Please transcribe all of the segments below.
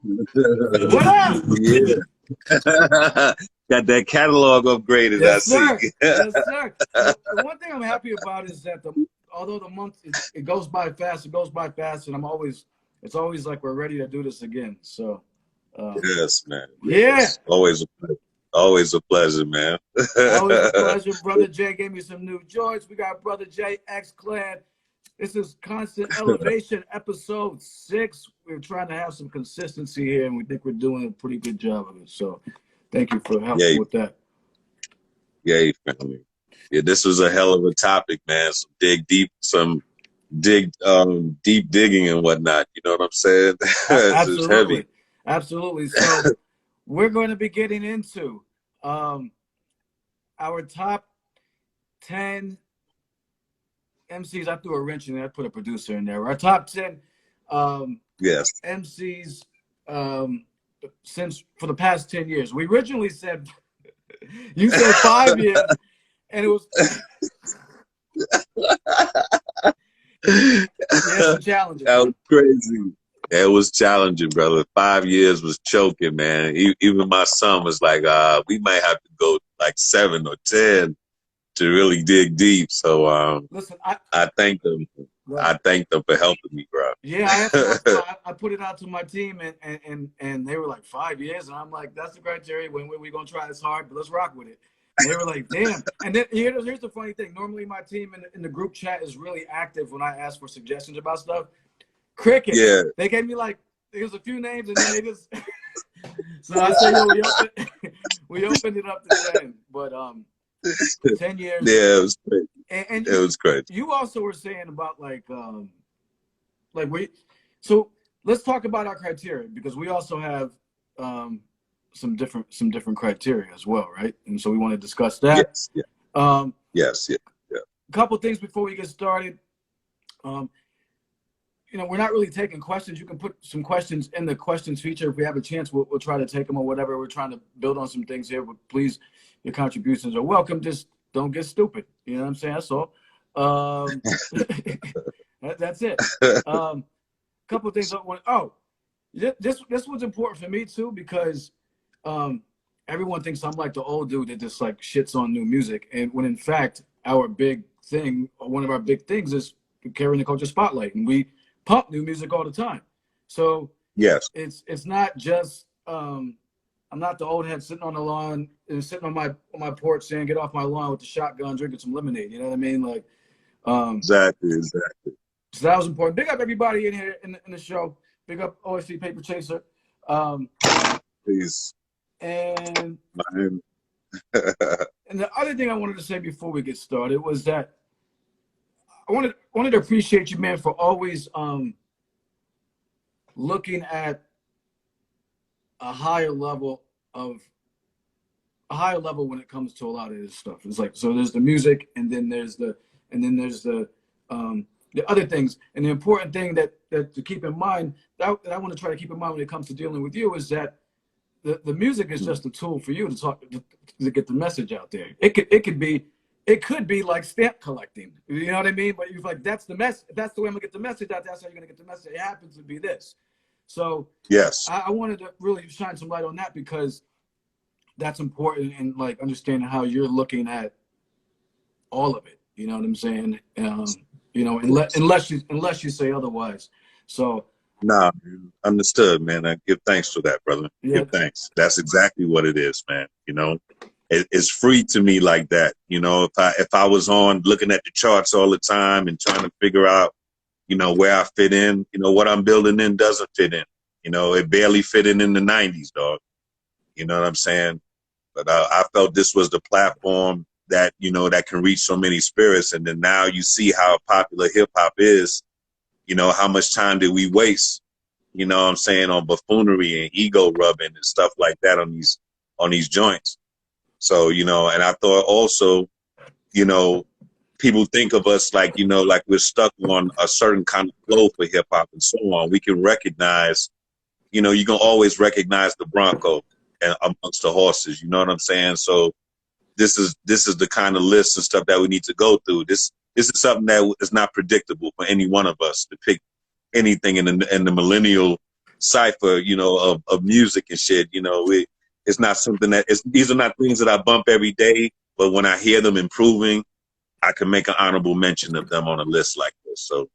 What up? Yeah. Got that catalog upgraded, I Yes, see. sir. Yes, sir. The one thing I'm happy about is that although the month it goes by fast, and it's always like we're ready to do this again. So, Yes, man. yeah, Yes. Always a pleasure, man. always a pleasure. Brother Jay gave me some new joints. We got Brother Jay X Clan. This is Constant Elevation, episode 6. We're trying to have some consistency here, and we think we're doing a pretty good job of it. So, thank you for helping with that. Yay, family. Yeah, this was a hell of a topic, man. Some deep digging and whatnot. You know what I'm saying? It's heavy. Absolutely. So we're going to be getting into our top 10 MCs. I threw a wrench in there. I put a producer in there. Our top 10 MCs since for the past 10 years. We originally said, you said 5 years, and it was challenging. That was crazy. It was challenging, brother. 5 years was choking, man. Even my son was like, we might have to go like 7 or 10 to really dig deep. So listen, I thank them. Right. I thank them for helping me, bro. Yeah, I put it out to my team, and they were like 5 years, and I'm like, that's the criteria. When we're gonna try this hard, but let's rock with it. And they were like, damn. And then here's the funny thing. Normally, my team in the group chat is really active when I ask for suggestions about stuff. Cricket. Yeah. They gave me like there's a few names, and then they just. So I said, yo, we opened it up to 10, but 10 years. Yeah, it was great. And it was great. You also were saying about so let's talk about our criteria, because we also have some different criteria as well, right? And so we want to discuss that. Yes. Yeah. Yes. Yeah. A couple things before we get started. We're not really taking questions. You can put some questions in the questions feature. If we have a chance, we'll try to take them or whatever. We're trying to build on some things here, but please, your contributions are welcome. Just don't get stupid. You know what I'm saying? That's all. That's it. Couple of things. This was important for me too, because everyone thinks I'm like the old dude that just like shits on new music, and when in fact one of our big things is carrying the culture spotlight, and we pump new music all the time. So yes, it's not just I'm not the old head sitting on the lawn and sitting on my porch saying, get off my lawn with the shotgun, drinking some lemonade. You know what I mean? Like, exactly. So that was important. Big up everybody in here in the show. Big up OSC Paper Chaser. Please. And and the other thing I wanted to say before we get started was that I wanted to appreciate you, man, for always looking at a higher level when it comes to a lot of this stuff. It's like, so there's the music, and then there's the other things. And the important thing that to keep in mind, that I want to try to keep in mind when it comes to dealing with you, is that the music is just a tool for you to get the message out there. It could be like stamp collecting. You know what I mean? But you're like, that's the message. That's the way I'm gonna get the message out. That's how you're gonna get the message. It happens to be this. So yes, I wanted to really shine some light on that, because that's important in like understanding how you're looking at all of it. You know what I'm saying? Unless you say otherwise. So nah, understood, man. I give thanks for that, brother. Yeah. Give thanks. That's exactly what it is, man. It's free to me like that. If I was on looking at the charts all the time and trying to figure out, where I fit in, what I'm building in doesn't fit in. It barely fit in the 90s, dog. You know what I'm saying? But I felt this was the platform that, that can reach so many spirits. And then now you see how popular hip hop is. How much time did we waste, on buffoonery and ego rubbing and stuff like that on these joints. So, and I thought also, people think of us like, like we're stuck on a certain kind of flow for hip hop and so on. We can recognize, you can always recognize the Bronco amongst the horses. You know what I'm saying? So this is the kind of list and stuff that we need to go through. This is something that is not predictable for any one of us to pick anything in the millennial cipher, you know, of music and shit. You know, it's not something these are not things that I bump every day, but when I hear them improving, I can make an honorable mention of them on a list like this. So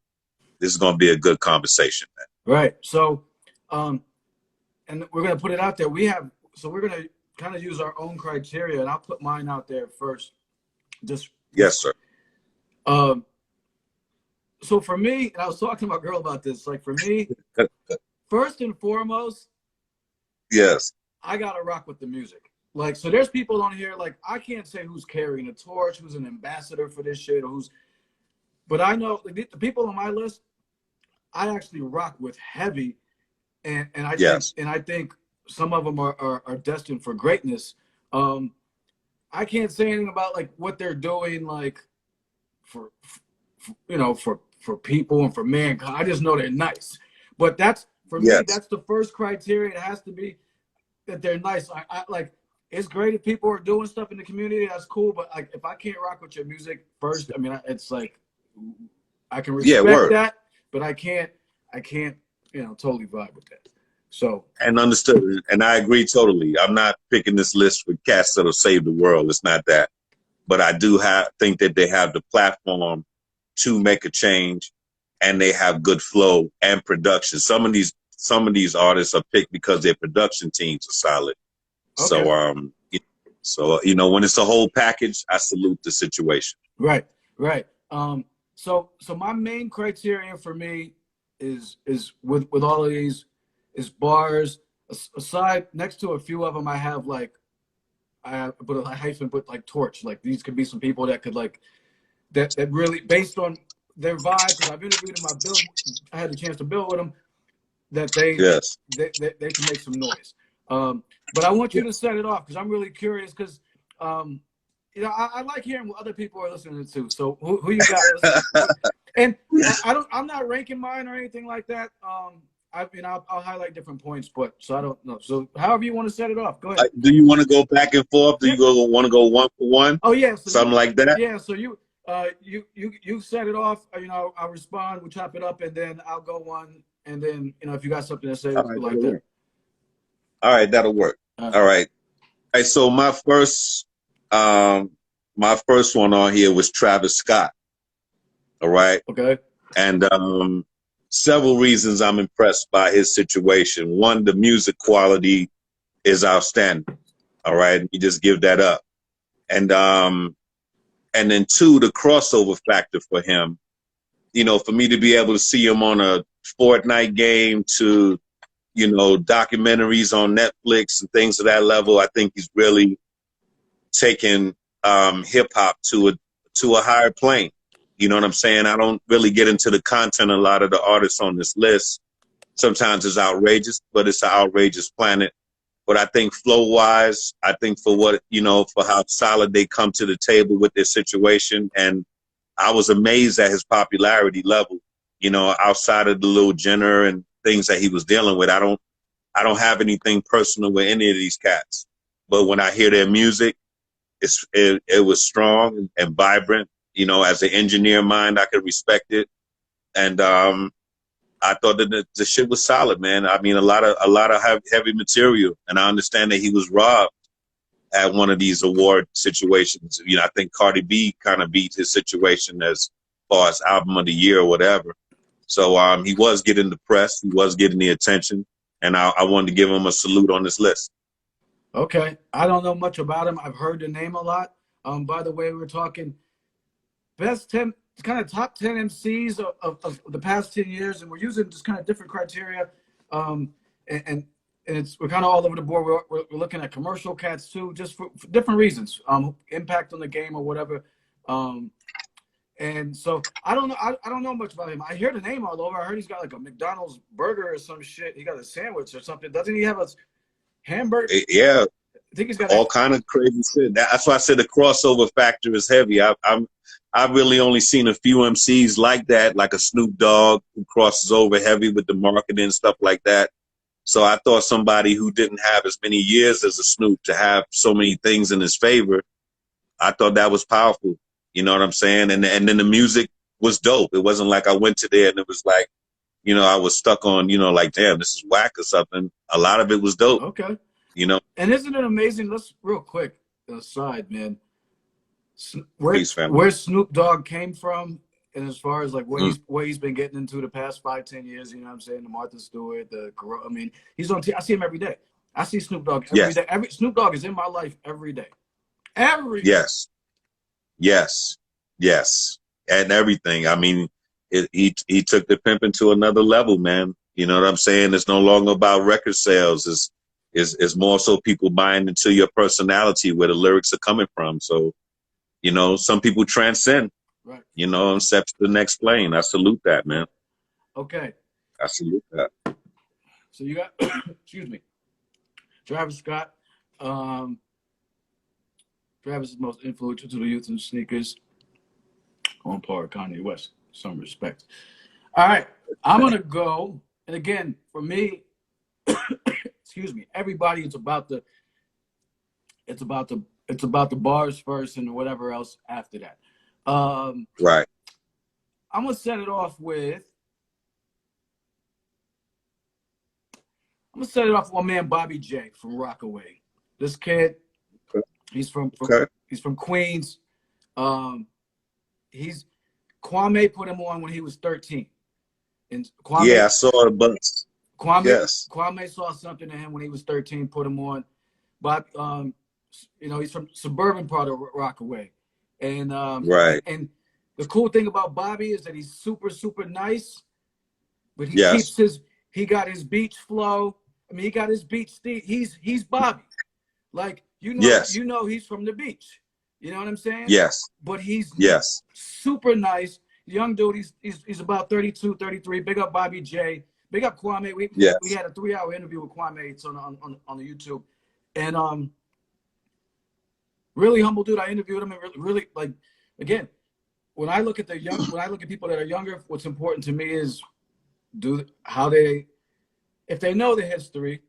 this is going to be a good conversation, man. Right. So, and we're going to put it out there. So we're going to kind of use our own criteria, and I'll put mine out there first. Yes, sir. So for me, and I was talking to my girl about this, like for me, first and foremost, yes, I got to rock with the music. Like, so there's people on here, like, I can't say who's carrying a torch, who's an ambassador for this shit, or but I know the people on my list, I actually rock with heavy, and I think some of them are destined for greatness. I can't say anything about like what they're doing, like for people and for mankind. I just know they're nice. But that's for me. That's the first criteria. It has to be that they're nice. I like. It's great if people are doing stuff in the community. That's cool. But like, if I can't rock with your music first, I mean, it's like I can respect that, but I can't, totally vibe with that. So and understood, and I agree totally. I'm not picking this list for cats that'll save the world. It's not that, but I do think that they have the platform to make a change, and they have good flow and production. Some of these artists are picked because their production teams are solid. Okay. So when it's a whole package, I salute the situation. Right. So my main criterion for me is with all of these is bars. Aside next to a few of them, I have like I put a hyphen, put like torch. Like these could be some people that could like that really based on their vibe. Because I've interviewed them, I had a chance to build with them. That they can make some noise. But I want you to set it off because I'm really curious because I like hearing what other people are listening to. So who you got? And I'm not ranking mine or anything like that. I'll highlight different points, but so I don't know. So however you want to set it off, go ahead. Do you want to go back and forth? Do you want to go one for one? Oh yeah, something like that. Yeah. So you set it off. I'll respond. We chop it up, and then I'll go one, and then if you got something to say, right, like that. All right, that'll work. All right. So my first one on here was Travis Scott. All right. Okay. And several reasons I'm impressed by his situation. One, the music quality is outstanding. All right. You just give that up. And then two, the crossover factor for him. For me to be able to see him on a Fortnite game to documentaries on Netflix and things of that level, I think he's really taken hip hop to a higher plane. You know what I'm saying? I don't really get into the content. A lot of the artists on this list, sometimes it's outrageous, but it's an outrageous planet. But I think flow wise, I think for how solid they come to the table with their situation. And I was amazed at his popularity level, outside of the Lil Jenner and things that he was dealing with. I don't have anything personal with any of these cats, but when I hear their music, it was strong and vibrant. As an engineer mind, I could respect it, and I thought that the shit was solid, man. I mean, a lot of heavy material, and I understand that he was robbed at one of these award situations. I think Cardi B kind of beat his situation as far as album of the year or whatever. So he was getting the press, he was getting the attention, and I wanted to give him a salute on this list. Okay. I don't know much about him. I've heard the name a lot. By the way, we're talking best 10, kind of top 10 MCs of the past 10 years, and we're using just kind of different criteria. And we're kind of all over the board. We're looking at commercial cats too, just for different reasons, impact on the game or whatever. And so I don't know. I don't know much about him. I hear the name all over. I heard he's got like a McDonald's burger or some shit. He got a sandwich or something. Doesn't he have a hamburger? Yeah. I think he's got all kind of crazy shit. That's why I said the crossover factor is heavy. I've really only seen a few MCs like that, like a Snoop Dogg who crosses over heavy with the marketing and stuff like that. So I thought somebody who didn't have as many years as a Snoop to have so many things in his favor, I thought that was powerful. You know what I'm saying? And then the music was dope. It wasn't like I went to there and it was like, you know, I was stuck on, you know, like, damn, this is whack or something. A lot of it was dope. Okay. You know. And isn't it amazing? Let's real quick aside, man. Peace, Where family. Snoop Dogg came from, and as far as like Mm. what he's been getting into the past 5-10 years, you know what I'm saying? The Martha Stewart, I mean, he's on. I see him every day. I see Snoop Dogg every Yes. day. Snoop Dogg is in my life every day. Every day. Yes. Yes. Yes. And everything. I mean, he took the pimping to another level, man. You know what I'm saying? It's no longer about record sales. It's more so people buying into your personality, where the lyrics are coming from. So, you know, some people transcend. Right. You know, and step to the next plane. I salute that, man. Okay. I salute that. So you got, excuse me, Travis Scott. Travis is most influential to the youth in sneakers, on par with Kanye West. Some respect. All right, I'm gonna go, and again, for me, excuse me, everybody, it's about the bars first and whatever else after that. Right. I'm gonna set it off with my man Bobby J from Rockaway. This kid, he's from Queens. Kwame put him on when he was 13. And I saw a bunch. Kwame saw something in him when he was 13, put him on. But you know, he's from suburban part of Rockaway. And right. And the cool thing about Bobby is that he's super, super nice, but he got his beach flow. I mean, he got his beach he's Bobby. Like, you know he's from the beach. You know what I'm saying? Yes. But he's yes. super nice. Young dude, he's about 32, 33. Big up Bobby J. Big up Kwame. We had a 3-hour interview with Kwame. It's on the YouTube. And really humble dude. I interviewed him and really like, again, when I look at people that are younger, what's important to me is if they know the history,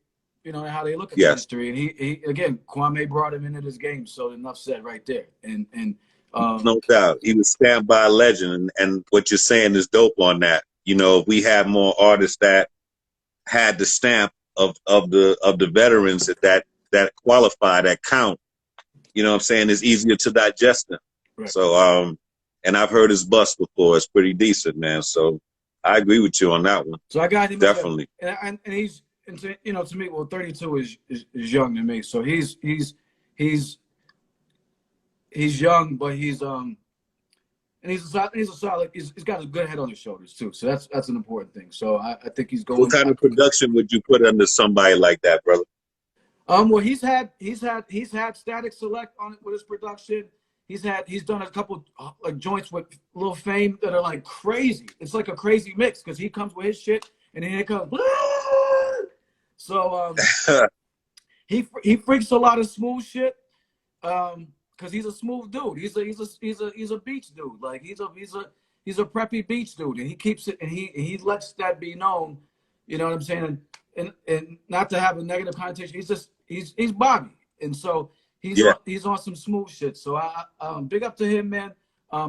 you know, how they look at the history. And he again, Kwame brought him into this game, so enough said right there. And no doubt, he was stand by a legend, and what you're saying is dope on that. You know, if we had more artists that had the stamp of the veterans that qualify, that count, you know what I'm saying, it's easier to digest them. Right. So and I've heard his bust before. It's pretty decent, man. So I agree with you on that one. So I got him definitely. And he's, you know, to me, well, 32 is young to me. So he's young, but he's a solid. He's got a good head on his shoulders too. So that's an important thing. So I think he's going. What kind of production would you put under somebody like that, brother? Well, he's had Static Select on it with his production. He's done a couple like joints with Lil Fame that are like crazy. It's like a crazy mix because he comes with his shit and then it comes. So he freaks a lot of smooth shit because he's a smooth dude. He's a beach dude. Like he's a preppy beach dude, and he keeps it and he lets that be known. You know what I'm saying? And not to have a negative connotation. He's Bobby, and so he's on some smooth shit. So I big up to him, man.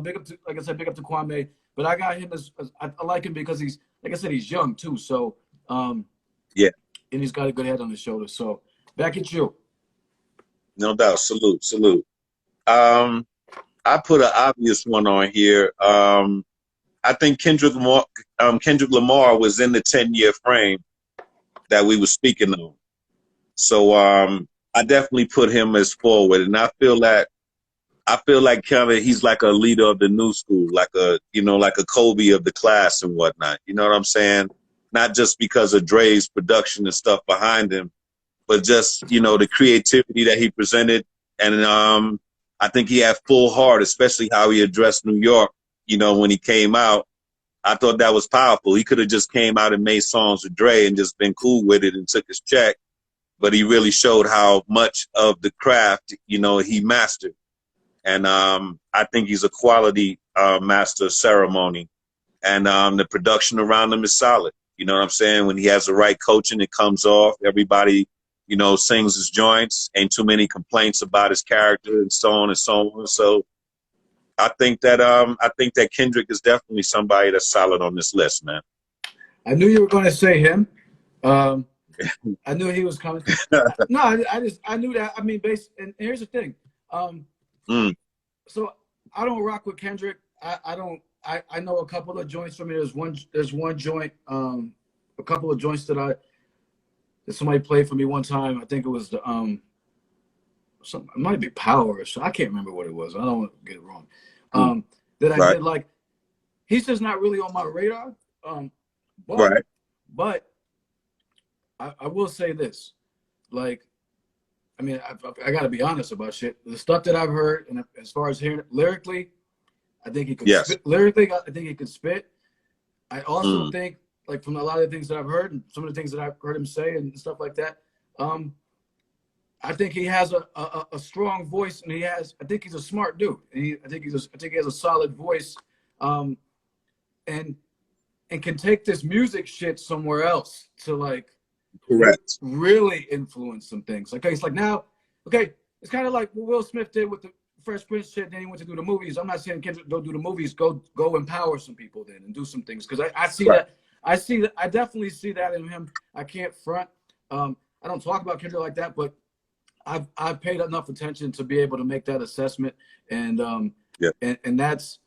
Big up to, like I said, big up to Kwame. But I got him as I like him because he's, like I said, he's young too. So and he's got a good head on his shoulders. So back at you. No doubt. Salute. I put an obvious one on here. I think Kendrick Lamar was in the 10-year frame that we were speaking on. So I definitely put him as forward, and I feel like kind of he's like a leader of the new school, like a Kobe of the class and whatnot. You know what I'm saying? Not just because of Dre's production and stuff behind him, but just, you know, the creativity that he presented. And I think he had full heart, especially how he addressed New York, you know, when he came out. I thought that was powerful. He could have just came out and made songs with Dre and just been cool with it and took his check. But he really showed how much of the craft, you know, he mastered. And I think he's a quality master of ceremony. And the production around him is solid. You know what I'm saying? When he has the right coaching, it comes off. Everybody, you know, sings his joints. Ain't too many complaints about his character and so on and so on. So I think that Kendrick is definitely somebody that's solid on this list, man. I knew you were going to say him. I knew he was coming. No, I knew that. I mean, and here's the thing. So I don't rock with Kendrick. I don't. I know a couple of joints from it. There's one joint. A couple of joints that somebody played for me one time. I think it was the it might be Power. So I can't remember what it was. I don't want to get it wrong. That I did like. He's just not really on my radar. But I will say this, like, I mean, I got to be honest about shit. The stuff that I've heard, and as far as hearing it, lyrically, I think he could spit. Lyrically, I think he could spit. I also think, like, from a lot of the things that I've heard and some of the things that I've heard him say and stuff like that, I think he has a strong voice, and I think he's a smart dude. And I think he has a solid voice, and can take this music shit somewhere else to, like, really influence some things. Okay, it's like now, it's kind of like what Will Smith did with the Fresh Prince shit. Then he went to do the movies. I'm not saying Kendrick don't do the movies. Go empower some people then and do some things, because I see that. I definitely see that in him. I can't front. I don't talk about Kendrick like that, but I've paid enough attention to be able to make that assessment, and that's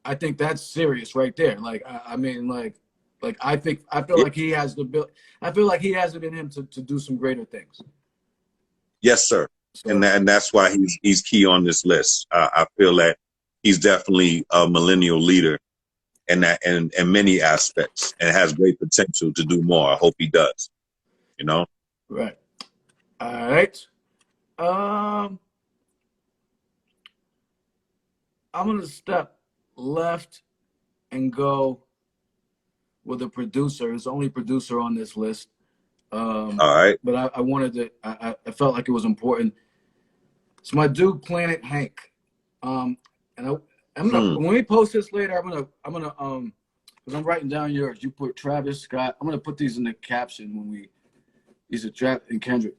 I think that's serious right there. Like, I mean, like I feel like he has I feel like he has it in him to do some greater things. Yes, sir. So, and that's why he's key on this list. I feel that he's definitely a millennial leader in many aspects, and has great potential to do more. I hope he does. You know. Right. All right. I'm gonna step left and go with a producer. It's the only producer on this list. All right. But I wanted to. I felt like it was important. It's my dude, Planet Hank. And I'm gonna when we post this later, I'm gonna because I'm writing down yours. You put Travis Scott. I'm gonna put these in the caption when we. These are Travis and Kendrick.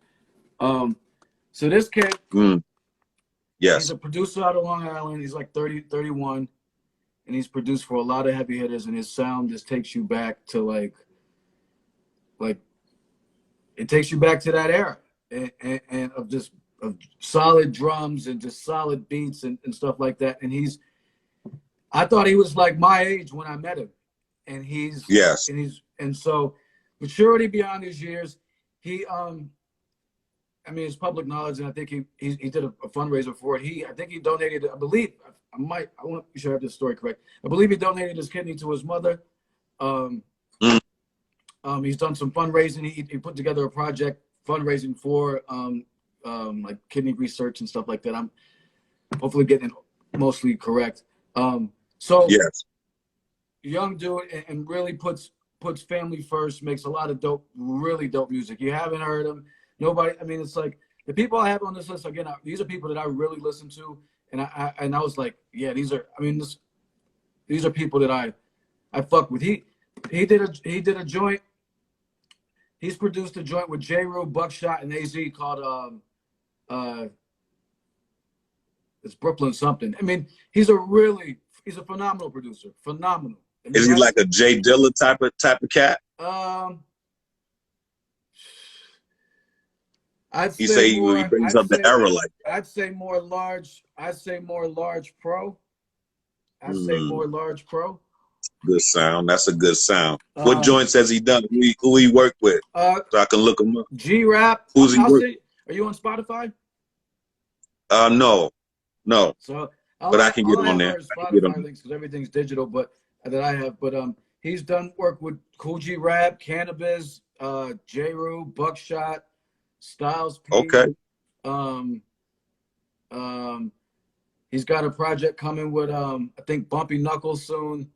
So this kid. Yes. He's a producer out of Long Island. He's like 31. And he's produced for a lot of heavy hitters, and his sound just takes you back to like it takes you back to that era, and of solid drums and just solid beats and stuff like that. And I thought he was like my age when I met him, and so maturity beyond his years. I mean, it's public knowledge, and I think he did a fundraiser for it. I think he donated, I believe, I want to be sure I have this story correct. I believe he donated his kidney to his mother. He's done some fundraising. He put together a project fundraising for like kidney research and stuff like that. I'm hopefully getting it mostly correct. So yes, young dude, and really puts family first. Makes a lot of really dope music. You haven't heard him. Nobody. I mean, it's like the people I have on this list again. These are people that I really listen to, and I was like, yeah, these are. I mean, these are people that I fuck with. He did a joint. He's produced a joint with J. Buckshot, and AZ called it's Brooklyn something. I mean, he's a phenomenal producer. Phenomenal. I mean, is he like a Jay Dilla type of cat? I'd say he brings up the era like that. I'd say more large pro. I'd say more large pro. Good sound. That's a good sound. What joints has he done? Who he worked with? So I can look him up. G-Rap. Who's he worked? Are you on Spotify? No. So but I can get on there. Spotify links because everything's digital, but that I have. But he's done work with Cool G Rap, Cannabis, J. Buckshot, Styles P. Okay. He's got a project coming with I think Bumpy Knuckles soon.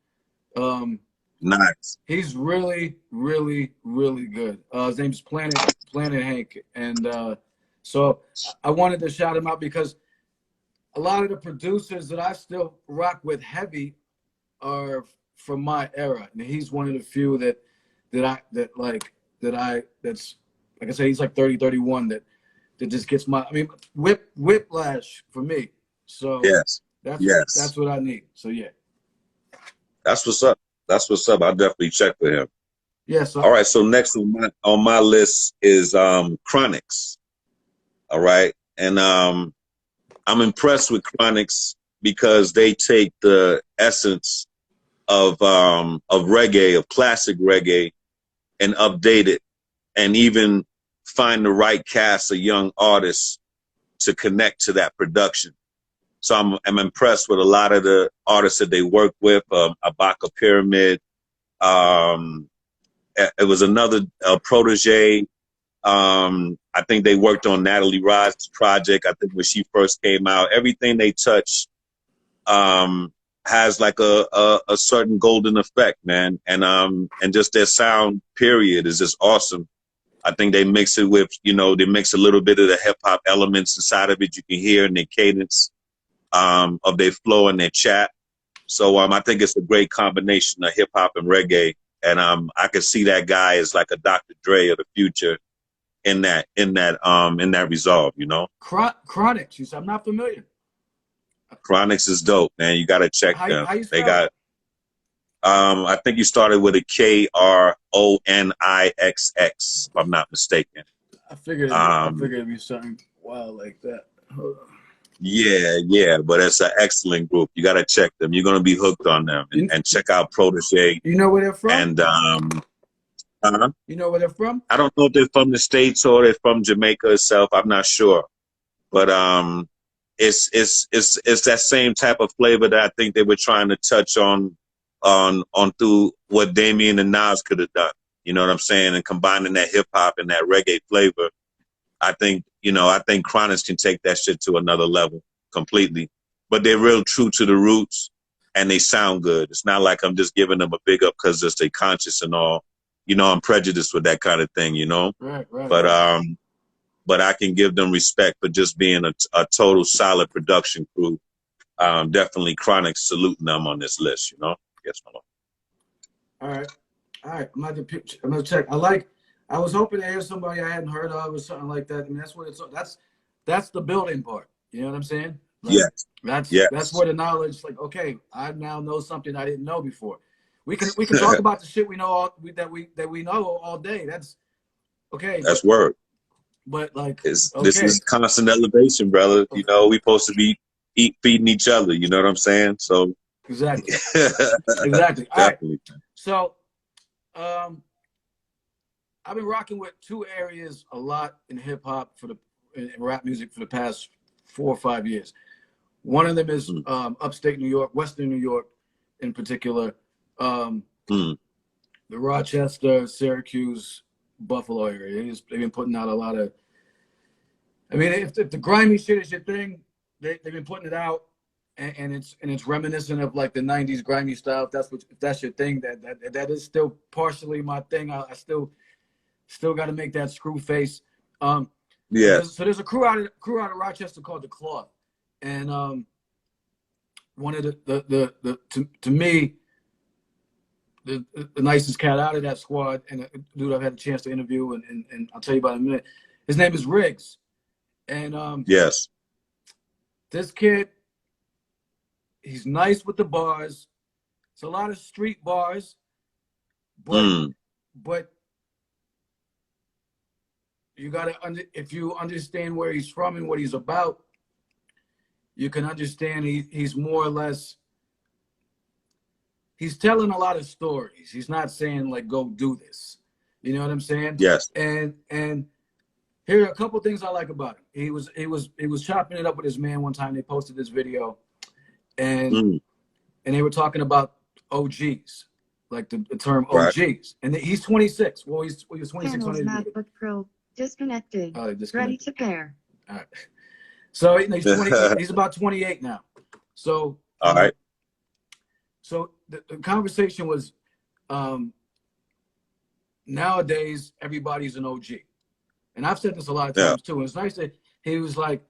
Nice. He's really, really, really good. His name's Planet Hank, and so I wanted to shout him out because a lot of the producers that I still rock with heavy are from my era, and he's one of the few that's like I say, he's like 30, 31 that just gets whiplash for me. So yes, that's what I need. So yeah. That's what's up. That's what's up. I'll definitely check for him. Yeah. So all right. So next on my list is Chronix. All right, and I'm impressed with Chronix because they take the essence of reggae, of classic reggae, and update it, and even find the right cast of young artists to connect to that production. So I'm impressed with a lot of the artists that they work with. Abaka Pyramid. It was another protege. I think they worked on Natalie Rice's project. I think when she first came out, everything they touch has like a certain golden effect, man. And just their sound period is just awesome. I think they mix it with, they mix a little bit of the hip hop elements inside of it. You can hear in their cadence of their flow and their chat. So I think it's a great combination of hip hop and reggae. And I could see that guy as like a Dr. Dre of the future in that resolve, Chronix, you said, I'm not familiar. Chronix is dope, man. You gotta check them. How you spell they got it? I think you started with a Kronixx, if I'm not mistaken. I figured it'd be something wild like that. Hold on. Yeah, but it's an excellent group. You gotta check them. You're gonna be hooked on them, and check out Protege. You know where they're from? And you know where they're from? I don't know if they're from the States or they're from Jamaica itself. I'm not sure, but it's that same type of flavor that I think they were trying to touch on through what Damien and Nas could have done. You know what I'm saying? And combining that hip hop and that reggae flavor, I think Chronix can take that shit to another level completely. But they're real true to the roots, and they sound good. It's not like I'm just giving them a big up because they're conscious and all. I'm prejudiced with that kind of thing, Right. But I can give them respect for just being a total solid production crew. Definitely Chronix saluting them on this list, Yes, my lord. All right. I'm gonna check. I was hoping to hear somebody I hadn't heard of or something like that. I mean, that's the building part. You know what I'm saying? Like, yes. That's where the knowledge, like, okay, I now know something I didn't know before. We can talk about the shit we know that we know all day. That's okay. That's word. But like, This is constant elevation, brother. Okay. We supposed to be feeding each other. You know what I'm saying? So exactly. All right. So, I've been rocking with two areas a lot in hip hop in rap music for the past 4 or 5 years. One of them is upstate New York, Western New York, in particular. The Rochester, Syracuse, Buffalo area. They've been putting out a lot of. I mean, if the grimy shit is your thing, they've been putting it out, and it's reminiscent of like the '90s grimy style. If that's your thing, that is still partially my thing. I still got to make that screw face. Yeah. So there's a crew out of Rochester called the Cloth, and one of the to me. The nicest cat out of that squad, and a dude I've had a chance to interview, and I'll tell you about in a minute. His name is Riggs, and yes, this kid, he's nice with the bars. It's a lot of street bars, but you gotta if you understand where he's from and what he's about, you can understand he's more or less. He's telling a lot of stories. He's not saying like, go do this. You know what I'm saying? Yes. And here are a couple things I like about him. He was chopping it up with his man one time. They posted this video, and they were talking about OGs, like the term OGs. Right. And he's 26. Well, he was 26. MacBook Pro disconnected. Ready to pair. All right. So he's 20. He's about 28 now. So all right. So the conversation was, nowadays everybody's an OG, and I've said this a lot of times too. And it's nice that he was like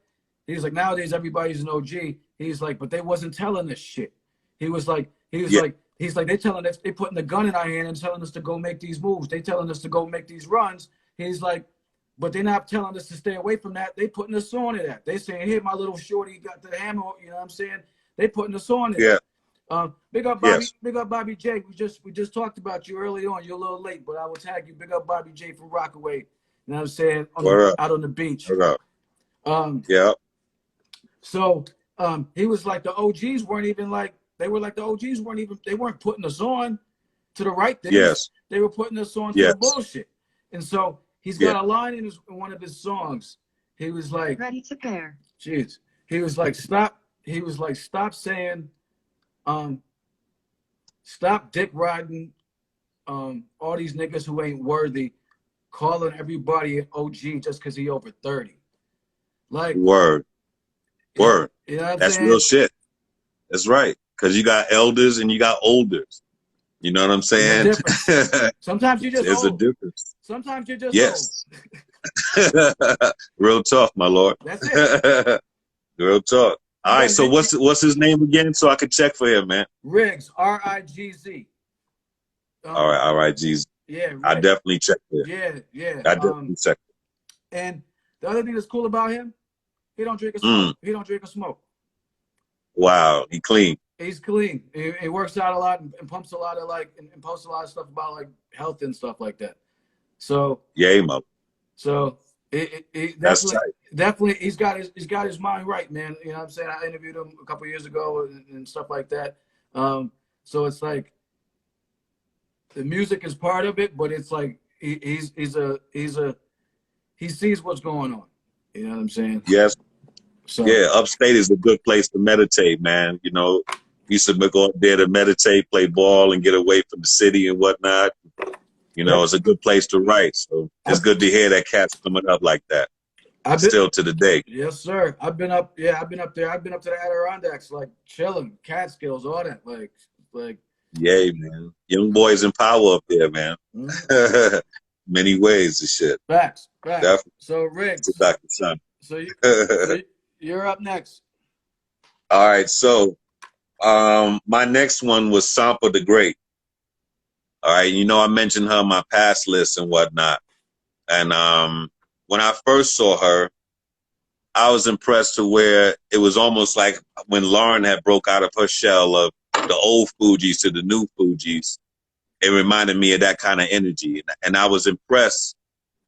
nowadays everybody's an OG. He's like, but they wasn't telling us shit. He was like they telling us, they putting the gun in our hand and telling us to go make these moves. They telling us to go make these runs. He's like, but they're not telling us to stay away from that. They putting us on to that. They saying, here, my little shorty got the hammer. You know what I'm saying? They putting us on to that. Big up Bobby, Yes. big up Bobby J. We just talked about you early on. You're a little late, but I will tag you. Big up Bobby J from Rockaway. You know what I'm saying? Out on the beach. What up? Yeah. So he was like the OGs weren't even like they weren't putting us on to the right things. Yes. They were putting us on to Yes. the bullshit. And so he's got a line in one of his songs. He was like, ready to pair. Jeez. He was like, stop saying, stop dick riding all these niggas who ain't worthy, calling everybody an OG just because he over 30. Like Word. You know what That's saying? real shit. That's right. Because you got elders and you got olders. You know what I'm saying? Sometimes you just There's old. a difference. Sometimes you're just old. Real talk, my lord. That's it. Real talk. All right, so what's his name again so I can check for him, man? Riggs, R-I-G-Z. All right, R-I-G-Z. Yeah, I definitely check it. Yeah. I definitely check it. And the other thing that's cool about him, he don't drink or smoke. He don't drink or smoke. Wow, he clean. He's clean. He works out a lot and pumps a lot of and posts a lot of stuff about like health and stuff like that. So yay, mo. So definitely he's got his mind right, man. You know what I'm saying? I interviewed him a couple years ago and stuff like that. So it's like the music is part of it, but it's like he sees what's going on. You know what I'm saying? Yes. So yeah, upstate is a good place to meditate, man. You know, used to go up there to meditate, play ball, and get away from the city and whatnot. You know, it's a good place to write. So it's good to hear that cat's coming up like that. Still to the day. Yes, sir. I've been up there. I've been up to the Adirondacks, like chilling, Catskills, all that. Like. Yay, man. Young boys in power up there, man. Mm-hmm. Many ways of shit. Facts. Definitely. So Riggs. So you're up next. All right. So my next one was Sampa the Great. All right. You know, I mentioned her on my past list and whatnot. And when I first saw her, I was impressed to where it was almost like when Lauren had broke out of her shell of the old Fugees to the new Fugees. It reminded me of that kind of energy. And I was impressed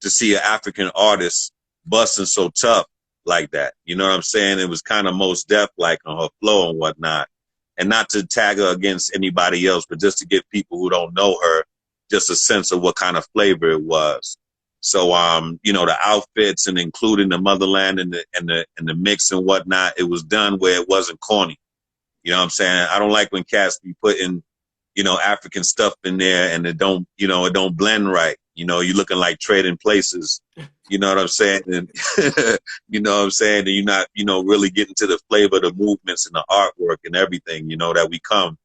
to see an African artist busting so tough like that. You know what I'm saying? It was kind of Mos Def like on her flow and whatnot. And not to tag her against anybody else, but just to give people who don't know her just a sense of what kind of flavor it was. So, you know, the outfits and including the motherland and the mix and whatnot, it was done where it wasn't corny. You know what I'm saying? I don't like when cats be putting, you know, African stuff in there and it don't blend right. You know, you're looking like Trading Places. You know what I'm saying? And you know what I'm saying? And you're not, you know, really getting to the flavor of the movements and the artwork and everything, you know, that we come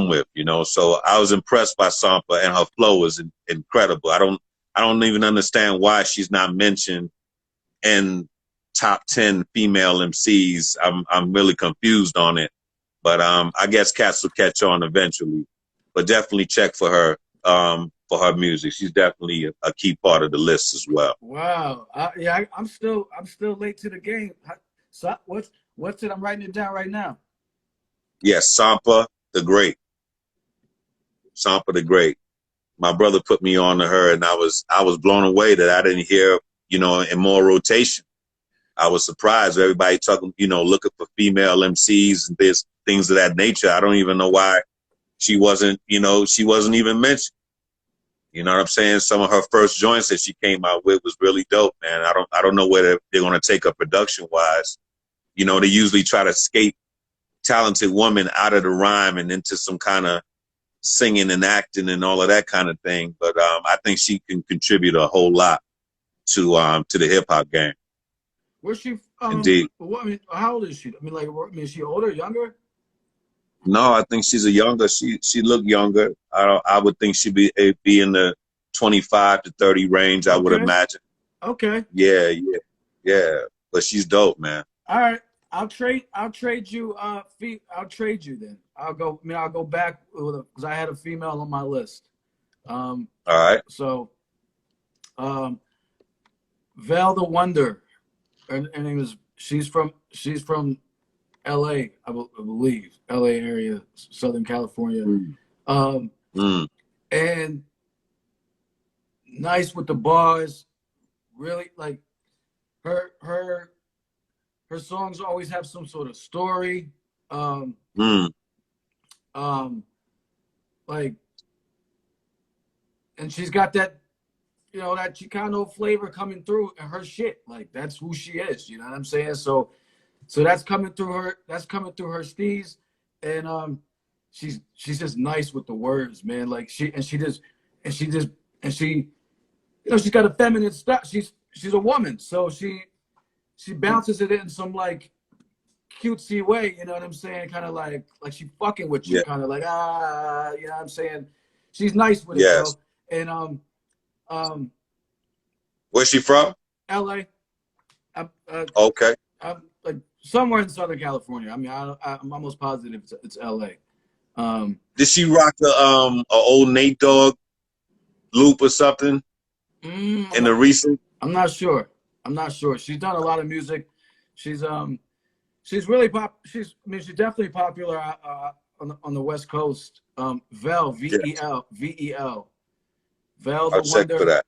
with, you know. So I was impressed by Sampa, and her flow is incredible. I don't even understand why she's not mentioned in top 10 female MCs. I'm really confused on it. But I guess cats will catch on eventually. But definitely check for her music. She's definitely a key part of the list as well. Wow. I'm still late to the game. So what's it? I'm writing it down right now. Yes, Sampa the Great. Sampa the Great. My brother put me on to her, and I was blown away that I didn't hear, you know, in more rotation. I was surprised. Everybody talking, you know, looking for female MCs and this things of that nature. I don't even know why she wasn't even mentioned. You know what I'm saying? Some of her first joints that she came out with was really dope, man. I don't know where they're going to take her production wise. You know, they usually try to skate talented women out of the rhyme and into some kind of singing and acting and all of that kind of thing. But I think she can contribute a whole lot to the hip hop game. Where's she? Indeed. I mean, how old is she? I mean, is she older, younger? No, I think she's a younger. She looked younger. I would think she'd be in the 25 to 30 range. I would imagine. Okay. Yeah. But she's dope, man. All right, I'll trade you. I'll trade you then. I'll go back because I had a female on my list. All right. So, Val the Wonder. Her name is. She's from L.A. I believe L.A. area, Southern California. And nice with the bars. Really like her songs always have some sort of story. Like, and she's got that, you know, that Chicano flavor coming through in her shit. Like, that's who she is. You know what I'm saying? So that's coming through her. That's coming through her steez, and she's just nice with the words, man. Like she, you know, she's got a feminine stuff. She's a woman, so she bounces it in some like cutesy way. You know what I'm saying? Kind of like she fucking with you, kind of like, you know what I'm saying? She's nice with it, though. And where's she from? L.A. Okay. I'm like somewhere in Southern California. I mean, I'm almost positive it's L.A. Did she rock a old Nate Dogg loop or something in the recent? I'm not sure. She's done a lot of music. She's really she's definitely popular on the West Coast. Vel, V-E-L. Vel's I'll check for that.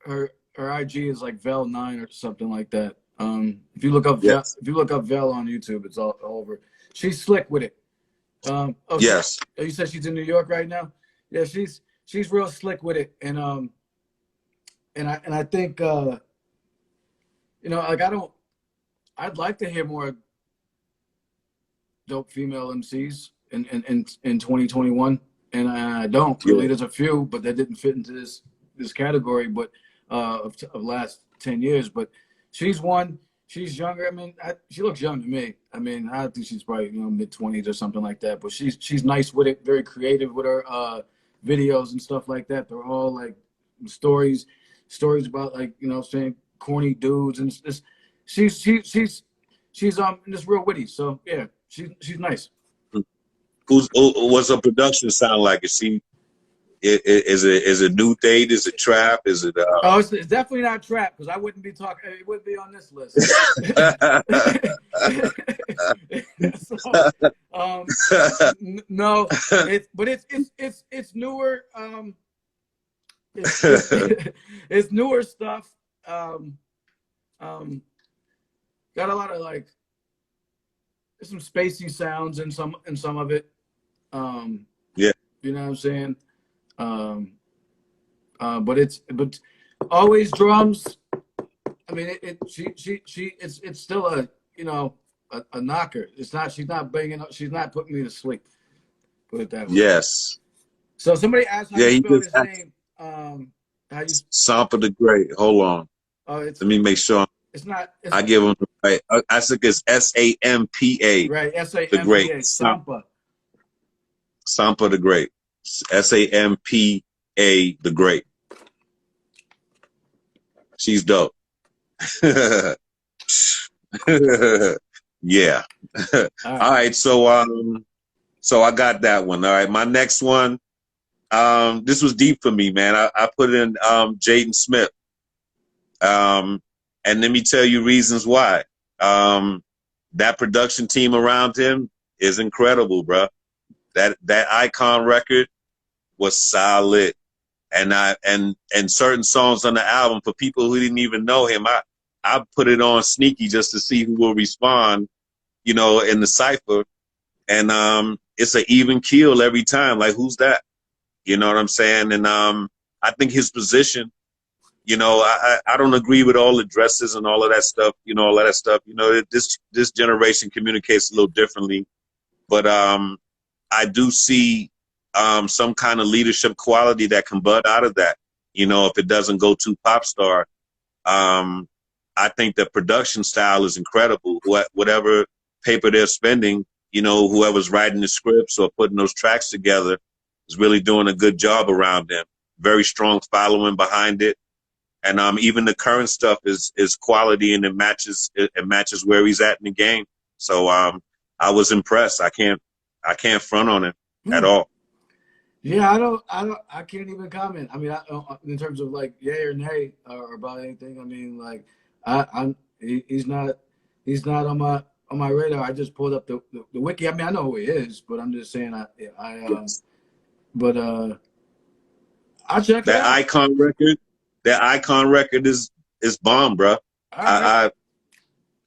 Her IG is like Vel9 or something like that. If you look up Vel on YouTube, it's all over. She's slick with it. Yes. You said she's in New York right now? Yeah, she's real slick with it, and I think you know, like I'd like to hear more dope female MCs in 2021, and I don't really. There's a few, but that didn't fit into this category, but of last 10 years. But she's one. She's younger. I mean, she looks young to me. I mean, I think she's probably, you know, mid-20s or something like that. But she's nice with it, very creative with her videos and stuff like that. They're all like stories about, like, you know, saying corny dudes, and this. She's just real witty. So yeah, she's nice. What's her production sound like? Is it new date? Is it trap? Is it? Oh, it's definitely not trap, because I wouldn't be talking. It wouldn't be on this list. So, no, it's newer. It's newer stuff. Got a lot of like some spacey sounds in some of it. Yeah, you know what I'm saying. But always drums. I mean, it's still a, you know, a knocker. It's not. She's not banging. She's not putting me to sleep. Put it that way. Yes. So somebody asked how you spell his name. How you? Sampa the Great. Hold on. Let me make sure. It's not. I give him the right. I think it's S-A-M-P-A. Right. S-A-M-P-A. The Great. Sampa. Sampa the Great. S-A-M-P-A the Great. She's dope. Yeah. All right. So I got that one. All right. My next one. This was deep for me, man. I put in Jaden Smith. And let me tell you reasons why. That production team around him is incredible, bro. That Icon record was solid, and certain songs on the album, for people who didn't even know him, I put it on sneaky just to see who will respond, you know, in the cipher, and it's an even keel every time. Like, who's that? You know what I'm saying? And I think his position. You know, I don't agree with all the dresses and all of that stuff. You know, all of that stuff. You know, this generation communicates a little differently, but I do see some kind of leadership quality that can bud out of that. You know, if it doesn't go too pop star, I think the production style is incredible. Whatever paper they're spending, you know, whoever's writing the scripts or putting those tracks together is really doing a good job around them. Very strong following behind it. And even the current stuff is quality, and it matches where he's at in the game. So I was impressed. I can't front on him at all. Yeah, I can't even comment. I mean, in terms of like yay or nay or about anything. I mean, like he's not on my radar. I just pulled up the wiki. I mean, I know who he is, but I'm just saying but I'll check it out. That Icon record is bomb, bro. Right.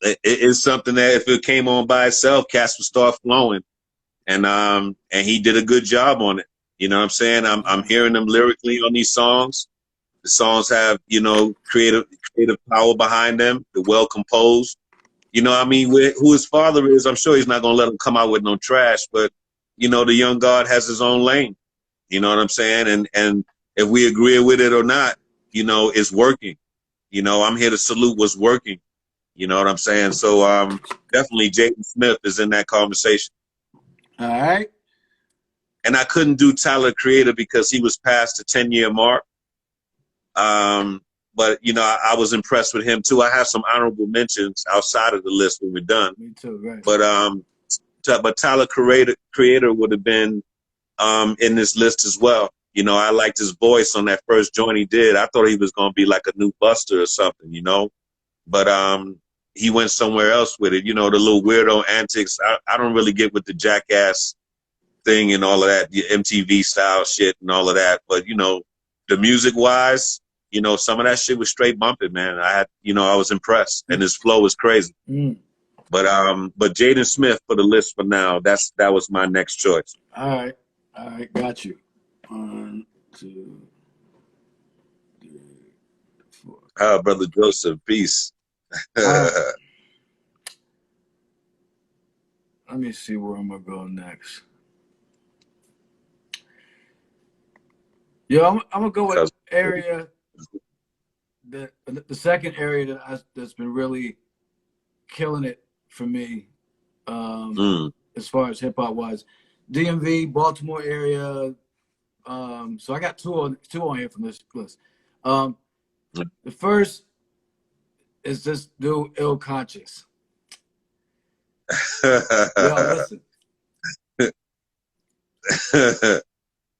It is something that if it came on by itself, cats would start flowing. And he did a good job on it. You know what I'm saying? I'm hearing him lyrically on these songs. The songs have, you know, creative power behind them. They're well composed. You know, I mean, who his father is, I'm sure he's not gonna let him come out with no trash. But you know, the young God has his own lane. You know what I'm saying? And if we agree with it or not, you know, it's working. You know, I'm here to salute what's working. You know what I'm saying? So definitely Jaden Smith is in that conversation. All right. And I couldn't do Tyler Creator because he was past the 10-year mark. But you know, I was impressed with him too. I have some honorable mentions outside of the list when we're done. Me too, right. But Tyler Creator would have been in this list as well. You know, I liked his voice on that first joint he did. I thought he was gonna be like a new Buster or something, you know. But he went somewhere else with it. You know, the little weirdo antics. I don't really get with the jackass thing and all of that, the MTV style shit and all of that. But you know, the music wise, you know, some of that shit was straight bumping, man. I was impressed, and his flow was crazy. But Jaden Smith for the list for now. That was my next choice. All right, got you. 1, 2, 3, 4. Brother Joseph, peace. Let me see where I'm gonna go next. Yo, I'm gonna go with area. The second area that's been really killing it for me, as far as hip hop wise, DMV, Baltimore area. So I got two on here from this list. The first is this dude, Ill Conscious. Yo, listen.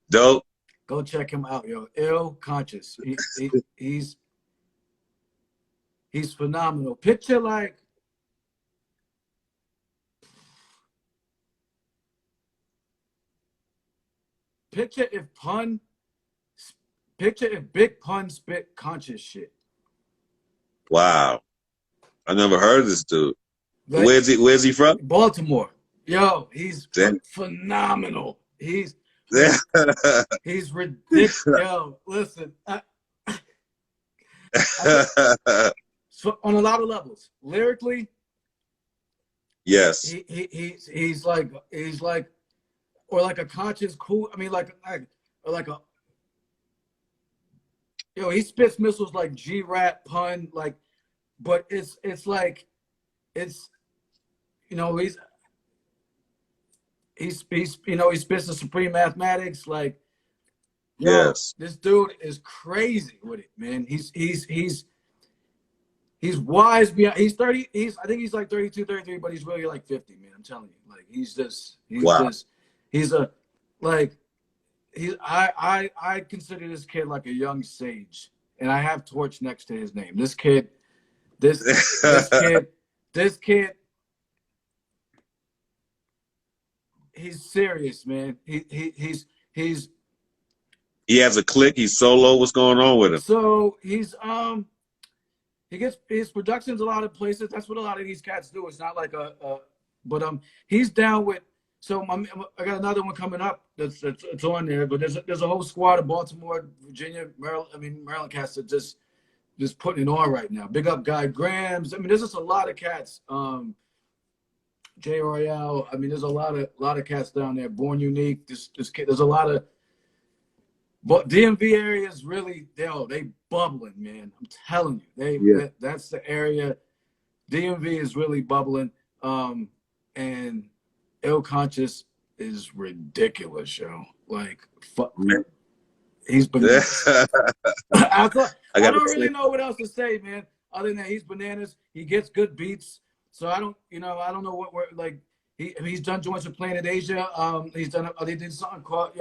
Dope. Go check him out, yo. Ill Conscious. He's phenomenal. Picture if Big Pun spit conscious shit. Wow. I never heard of this dude. Like, where's he from? Baltimore. Yo, he's phenomenal. He's ridiculous. Yo, listen. So on a lot of levels, lyrically, yes, he's like or like a conscious cool. I mean, like a yo, he spits missiles like G-Rap, Pun, like, but it's like it's, you know, he's you know, he spits the supreme mathematics, like, yo, yes, this dude is crazy with it, man. He's wise beyond. He's 30. I think he's like 32, 33, but he's really like 50, man. I'm telling you, like I consider this kid like a young sage, and I have Torch next to his name. This kid, he's serious, man. He has a clique. He's solo. What's going on with him? So he gets his productions a lot of places. That's what a lot of these cats do. It's not like but he's down with. So I got another one coming up that's on there. But there's a whole squad of Baltimore, Virginia, Maryland cats that just putting it on right now. Big up Guy Grams. I mean, there's just a lot of cats. J Royale. I mean, there's a lot of cats down there. Born Unique. This kid. There's a lot of. But DMV areas really, they bubbling, man. I'm telling you, that's the area. DMV is really bubbling, and Ill Conscious is ridiculous, yo. Like, fuck, man. He's bananas. I don't really know what else to say, man. Other than he's bananas. He gets good beats, so I don't know what we're like. He's done joints with Planet Asia. They did something called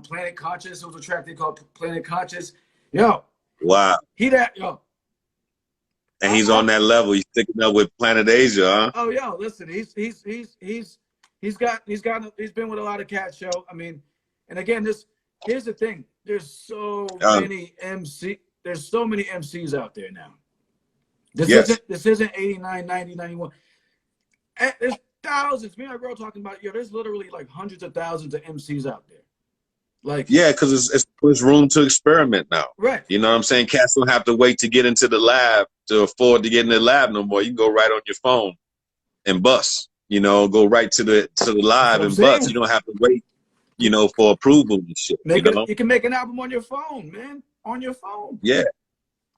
Planet Conscious. It was a track they called Planet Conscious. Yo. Wow. Yo. And he's on that level. He's sticking up with Planet Asia, huh? Oh, yo, listen, he's been with a lot of cats, show. I mean, and again, here's the thing. There's so many MCs out there now. This isn't 89, 90, 91. There's thousands. Me and my girl talking about, there's literally like hundreds of thousands of MCs out there. Like, yeah, because it's room to experiment now. Right. You know what I'm saying? Cats don't have to wait to get into the lab to afford to get in the lab no more. You can go right on your phone and bust. You know, go right to the live and bust. You don't have to wait, for approval and shit. You can make an album on your phone, man. On your phone. Yeah.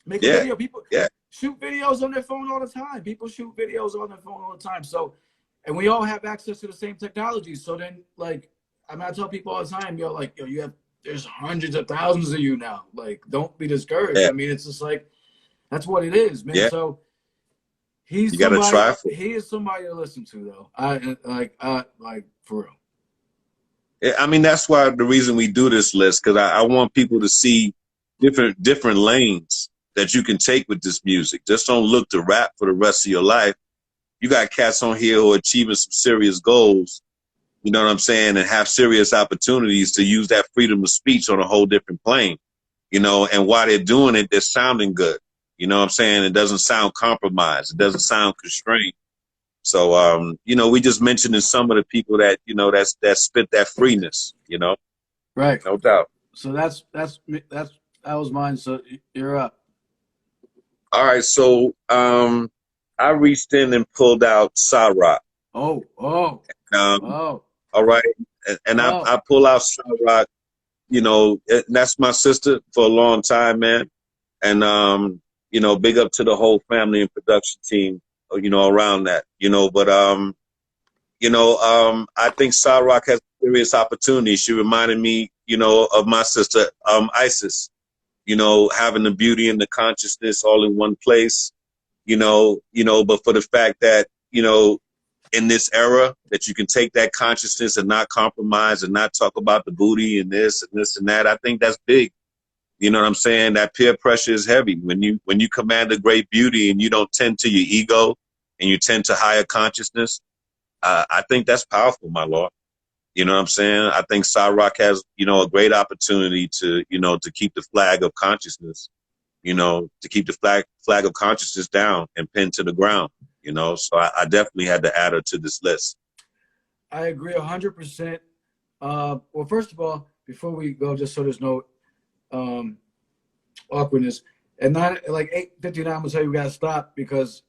Make a video. People shoot videos on their phone all the time. People shoot videos on their phone all the time. So, and we all have access to the same technology. So then, like, I tell people all the time, there's hundreds of thousands of you now. Like, don't be discouraged. Yeah. I mean, it's just like, that's what it is, man. Yeah. So he is somebody to listen to, though. Like for real. Yeah, I mean, that's why the reason we do this list, because I want people to see different lanes that you can take with this music. Just don't look to rap for the rest of your life. You got cats on here who are achieving some serious goals. You know what I'm saying? And have serious opportunities to use that freedom of speech on a whole different plane, and while they're doing it, they're sounding good. You know what I'm saying? It doesn't sound compromised. It doesn't sound constrained. So, we just mentioned some of the people that, that spit that freeness, Right. No doubt. So that was mine. So you're up. All right. So, I reached in and pulled out Cyrock. Oh. All right. And I pull out Chronix, that's my sister for a long time, man. And, big up to the whole family and production team, around that, but, I think Cyrock has a serious opportunity. She reminded me, of my sister, Isis, having the beauty and the consciousness all in one place, but for the fact that, in this era that you can take that consciousness and not compromise and not talk about the booty and this and that. I think that's big. You know what I'm saying? That peer pressure is heavy. When you command a great beauty and you don't tend to your ego and you tend to higher consciousness, I think that's powerful, my lord. You know what I'm saying? I think Cyrock has, a great opportunity to, to keep the flag of consciousness, to keep the flag of consciousness down and pinned to the ground. So I definitely had to add her to this list. I agree 100%. Well, first of all, before we go, just so there's no awkwardness, and not like 8:59, I'm gonna tell you we gotta stop because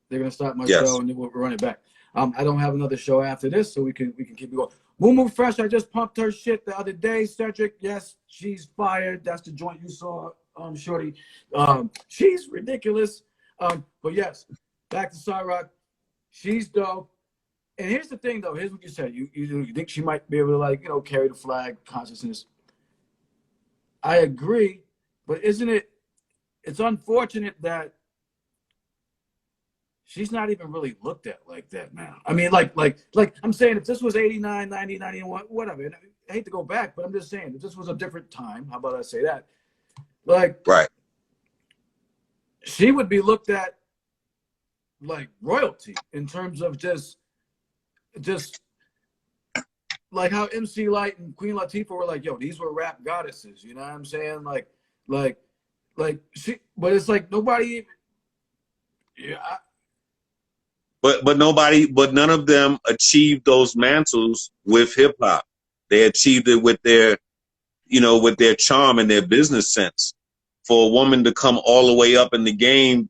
they're gonna stop my show and then we'll run it back. I don't have another show after this, so we can keep it going. Moo Fresh, I just pumped her shit the other day. Cedric, yes, she's fired. That's the joint you saw, shorty. She's ridiculous. But yes. Back to Cyrock, she's dope. And here's the thing, though. Here's what you said. You think she might be able to, carry the flag, consciousness. I agree, but it's unfortunate that she's not even really looked at like that now. I mean, like I'm saying, if this was 89, 90, 91, whatever. I hate to go back, but I'm just saying, if this was a different time, how about I say that? Like, right. She would be looked at like royalty in terms of just like how MC Light and Queen Latifah were like, yo, these were rap goddesses, you know what I'm saying? Like she, but it's like nobody. Yeah. But none of them achieved those mantles with hip hop. They achieved it with their, with their charm and their business sense. For a woman to come all the way up in the game,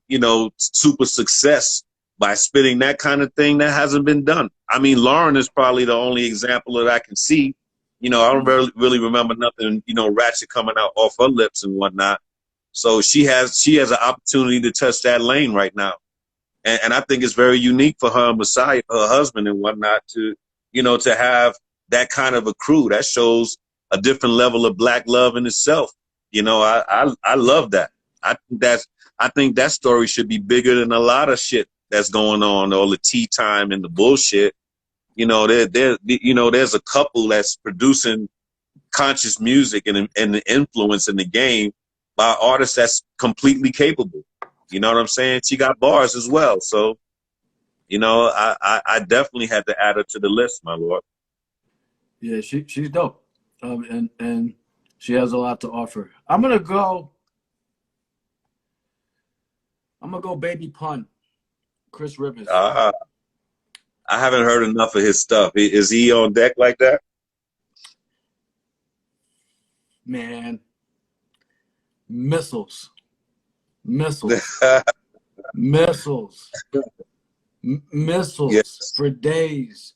super success by spitting that kind of thing, that hasn't been done. I mean, Lauren is probably the only example that I can see. I don't really remember nothing, ratchet coming out off her lips and whatnot. So she has an opportunity to touch that lane right now. And I think it's very unique for her and Messiah, her husband and whatnot, to have that kind of a crew. That shows a different level of Black love in itself. I love that. I think that story should be bigger than a lot of shit that's going on, all the tea time and the bullshit. There's a couple that's producing conscious music and the influence in the game by artists that's completely capable. You know what I'm saying? She got bars as well. So, you know, I definitely had to add her to the list, my lord. Yeah, she's dope. And she has a lot to offer. I'm gonna go baby pun, Chris Rivers. I haven't heard enough of his stuff. Is he on deck like that? Man, missiles, missiles, missiles Yes. for days.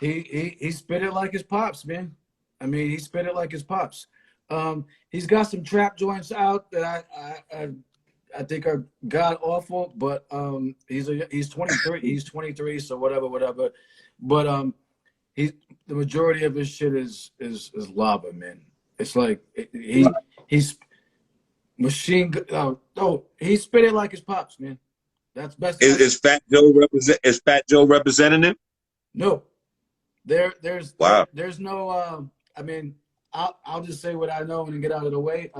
He spit it like his pops, man. I mean, he spit it like his pops. He's got some trap joints out that I think are god awful, but he's 23. He's 23, so whatever. But the majority of his shit is lava, man. It's like he's machine. He spit it like his pops, man. That's best. Is Fat Joe representing him? No, there's wow. There's no. I mean, I'll just say what I know and get out of the way.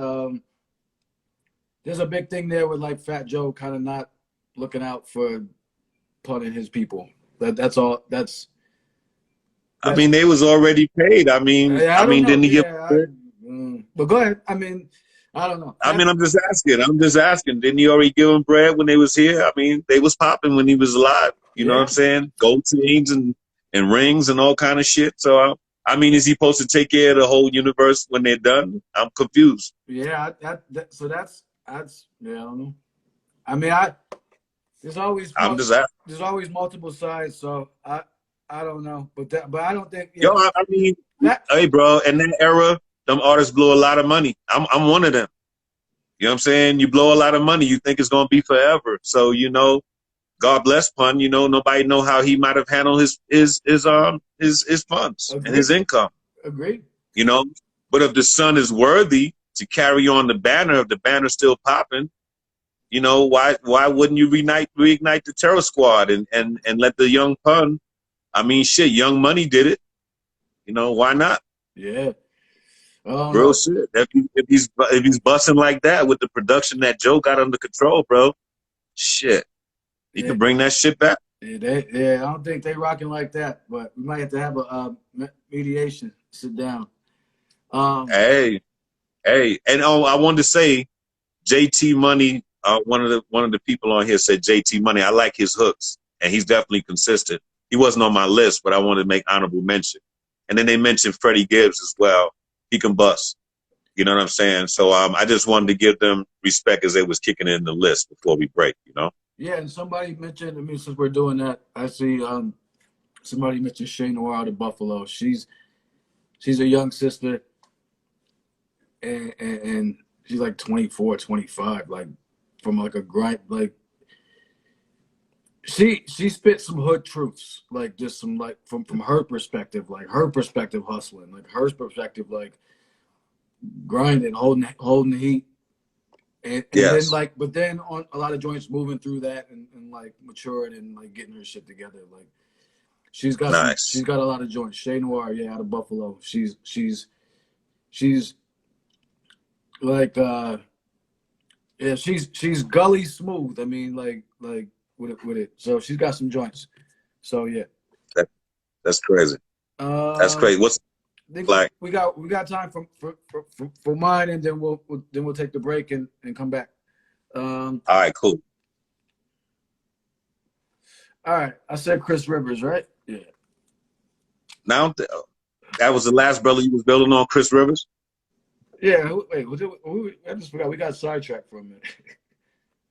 There's a big thing there with like Fat Joe kind of not looking out for punning his people. That's all. I mean, they was already paid. I mean, didn't he give? But go ahead. I mean, I don't know. I mean, I'm just asking. Didn't he already give him bread when they was here? I mean, they was popping when he was alive. You know what I'm saying? Gold chains and rings and all kind of shit. So, I mean, is he supposed to take care of the whole universe when they're done? I'm confused. Yeah. So that's I don't know. I mean, there's always multiple sides. So I don't know, but I don't think. Yo, I mean, hey, bro, in that era, them artists blow a lot of money. I'm one of them. You know what I'm saying? You blow a lot of money, you think it's gonna be forever. So, you know, God bless Pun. You know, nobody know how he might have handled his funds and his income. Agreed. You know, but if the son is worthy to carry on the banner, if the banner's still popping, you know, why wouldn't you reignite the Terror Squad and let the young Pun? I mean, shit, Young Money did it. You know, why not? Yeah. Real shit. If he's busting like that with the production that Joe got under control, bro, shit, he can bring that shit back. Yeah, I don't think they rocking like that, but we might have to have a mediation. Sit down. Hey, and I wanted to say, JT Money. One of the people on here said JT Money. I like his hooks, and he's definitely consistent. He wasn't on my list, but I wanted to make honorable mention. And then they mentioned Freddie Gibbs as well. He can bust. You know what I'm saying? So I just wanted to give them respect as they was kicking in the list before we break, you know? Yeah, and somebody mentioned, I mean, since we're doing that, I see somebody mentioned Shay Noir out of Buffalo. She's a young sister, and she's like 24, 25, like from like a grind, like she spit some hood truths, like just some like from her perspective, like her perspective hustling, like her perspective like grinding, holding the heat, and then like, but then on a lot of joints moving through that and like maturing and like getting her shit together. Like she's got a lot of joints. Shay Noir, yeah, out of Buffalo. She's like yeah, she's gully smooth. I mean, like with it. So she's got some joints. So yeah, that's crazy. That's crazy. What's like? We got time for mine, and then we'll take the break and come back. All right, cool. All right, I said Chris Rivers, right? Yeah. Now that was the last brother you was building on, Chris Rivers. Yeah. Wait, I just forgot. We got sidetracked for a minute.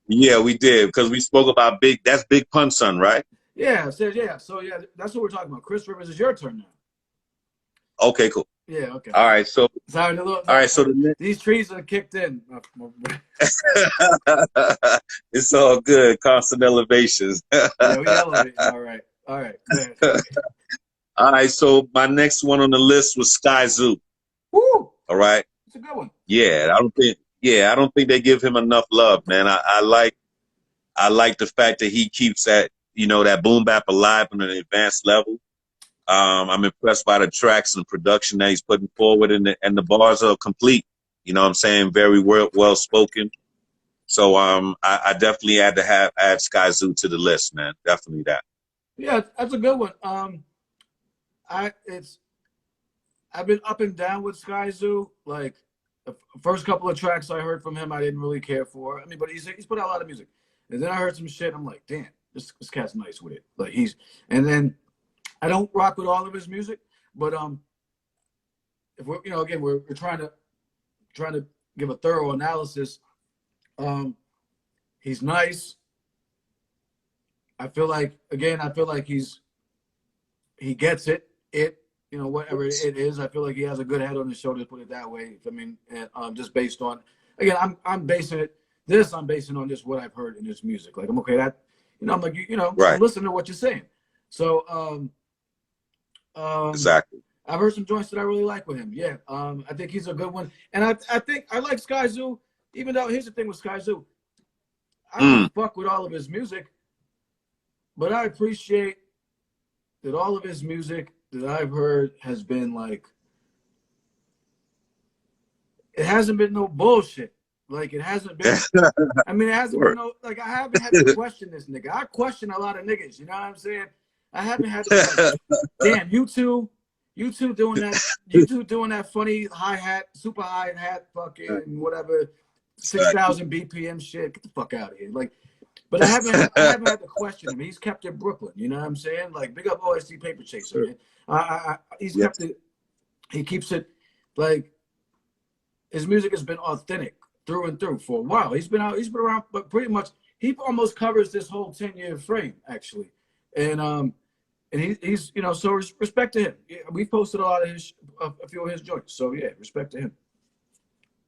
Yeah, we did, because we spoke about that's Big Pun's son, right? Yeah. So yeah, that's what we're talking about. Chris Rivers, is your turn now. Okay, cool. Yeah. Okay. All right. So. Sorry. All right. So these trees are kicked in. It's all good. Constant elevations. Yeah, we elevate. All right. Go ahead. All right. So my next one on the list was Sky Zoo. Woo! All right. It's a good one. Yeah, I don't think they give him enough love, man. I like the fact that he keeps that boom bap alive on an advanced level. I'm impressed by the tracks and production that he's putting forward, and the bars are complete. You know what I'm saying? Very well spoken. So I definitely had to add Sky Zoo to the list, man. Definitely that. Yeah, that's a good one. I've been up and down with Sky Zoo. Like the first couple of tracks I heard from him, I didn't really care for. I mean, but he's put out a lot of music, and then I heard some shit. I'm like, damn, this cat's nice with it. Like and then I don't rock with all of his music, but if we're again we're trying to give a thorough analysis. He's nice. I feel like he gets it. Whatever it is, I feel like he has a good head on his shoulders, put it that way. I mean, and just based on, again, I'm basing on just what I've heard in his music. Like, I'm okay, that, I'm like, Right. I'm listening to what you're saying. So, Exactly. I've heard some joints that I really like with him. Yeah. I think he's a good one. And I think I like Sky Zoo, even though here's the thing with Sky Zoo. I don't fuck with all of his music, but I appreciate that all of his music that I've heard has been like, it hasn't been no bullshit. Like, it hasn't been, I mean, it hasn't been no, like, I haven't had to question this nigga. I question a lot of niggas, you know what I'm saying? I haven't had to be like, damn, you two doing that funny super high hat, fucking whatever, 6,000 BPM shit. Get the fuck out of here. Like, but I haven't had to question him. He's kept it Brooklyn, you know what I'm saying? Like, big up OST Paper Chaser, man. He's kept it. He keeps it like, his music has been authentic through and through for a while. He's been around, but pretty much he almost covers this whole 10-year frame actually, and he's so respect to him. Yeah, we posted a few of his joints, so yeah, respect to him.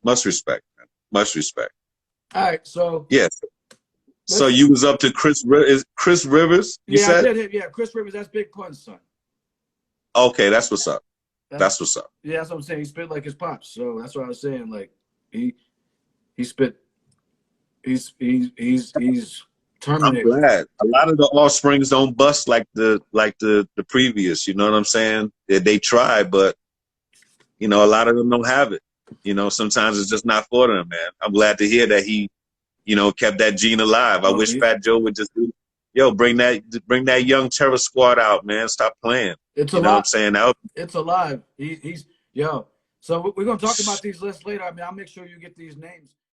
Much respect, man. Much respect. All right, so yes. So you was up to Chris Rivers? You said? I did. Yeah, Chris Rivers. That's Big Pun's son. Okay, that's what's up. That's what's up. Yeah, that's what I'm saying. He spit like his pops. So that's what I was saying. Like he spit. He's terminated. I'm glad. A lot of the offsprings don't bust like the previous. You know what I'm saying? They try, but a lot of them don't have it. Sometimes it's just not for them, man. I'm glad to hear that he, kept that gene alive. I wish Fat Joe would just bring that young terror squad out, man. Stop playing. It's alive. Know what I'm saying? It's alive. He's So we're gonna talk about these lists later. I mean, I'll make sure you get these names.